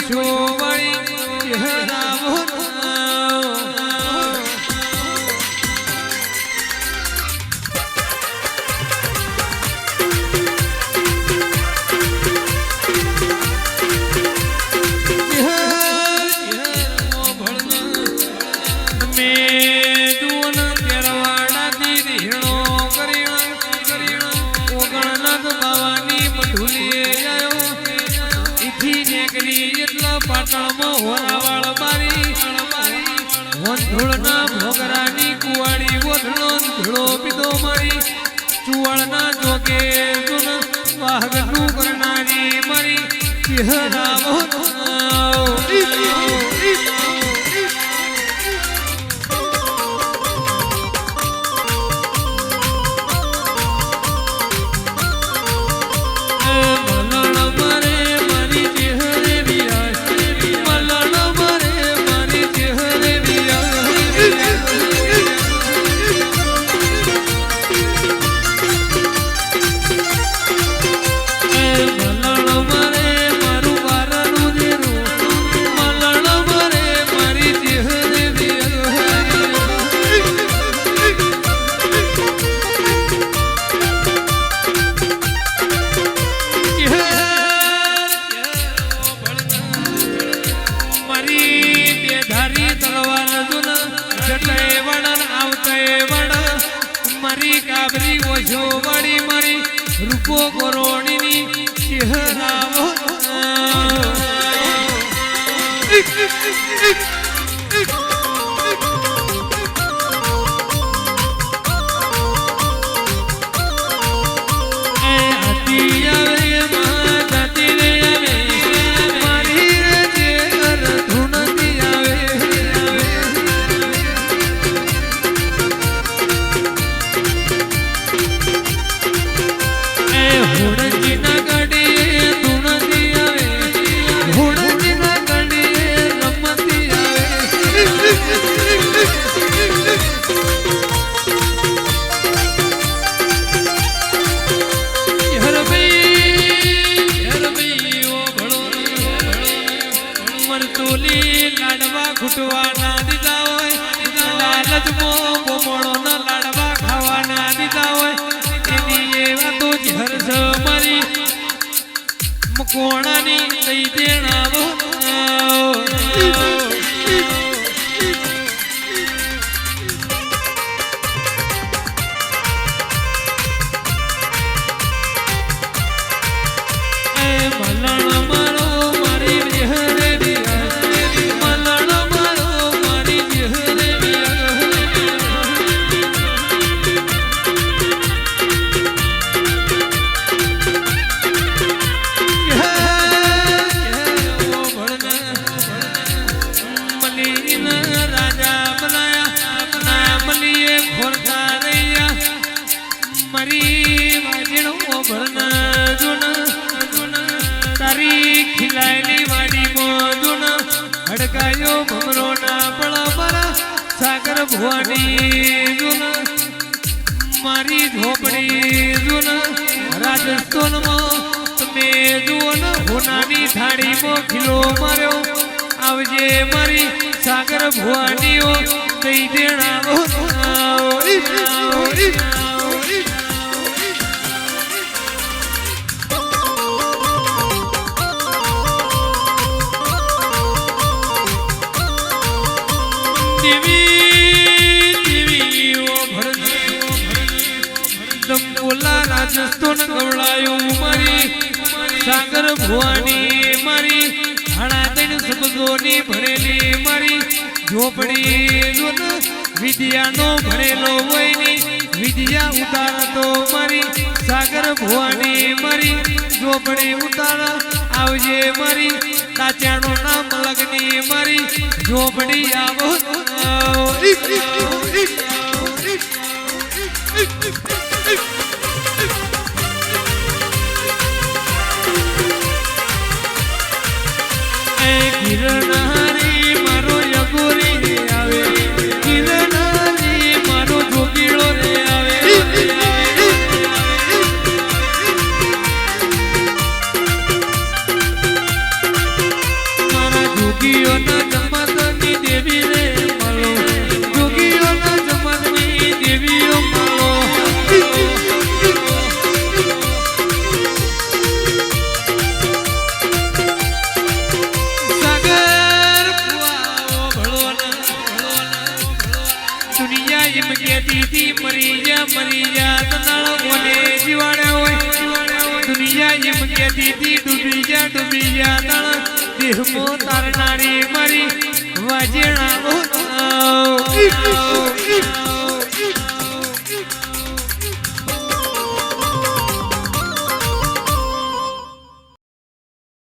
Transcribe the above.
ઓછો વળી હરાવો હોરાવાળ મારી વંધુળના ભોગરાની કુવાડી વધણો ધૂળો પીધો મારી ચુવાળના જોગે જુન વાહગનું કરનારી મારી ચહેરાવો મારી કાબરી ઓછો વળી મારી રૂપો કોરોણીની ચહેરાવો ખૂટવાના દીધા હોય લાલચમાં બોમણોના લાડવા ખાવાના દીધા હોય એની એવા તો હર્ષ મારી મકોણાની દઈ દેણાવો ભલણ મારો મારી તારી ખીલાયેલી વાડી મોદુન હડકાયો ભમરો ના પળા મારા સાગર ભુવાની જુન મારી ઝોપડી જુન રાજસ્થાનમાં તમે જુઓ ને હોનાની થાળીમાં ખીલો માર્યો આવજે મારી સાગર ભુવાનીઓ દઈ દેણાવો રાજસ્થાન ગવડાયું મારી સાગર ભુવાની મારી હાણા તૈન શબ્દોની ભરેલી મારી ઝોપડી વિદ્યાનો ભરેલો હોય વિદ્યા ઉતારતો મારી સાગર ભુવાની મારી ઝોપડી ઉતાર આવજે મારી કાચાનું નામ લગની મારી ઝોપડી આવો કિરણારી મારો યગોરી આવે કિરણારી મારો જોગીળો રે આવે જોગીઓના જમતની દેવી રે મળો જોગીઓના જમતની દેવીઓ મળો સાગર કુવાઓ ભળોના દુનિયા એમ કહેતી હતી મરી જા તનાળ કોને જીવાડ્યા હોય દુનિયા એમ કહેતી હતી ડૂબી જા તણ દેહમો તારનારી મારી વાજેણા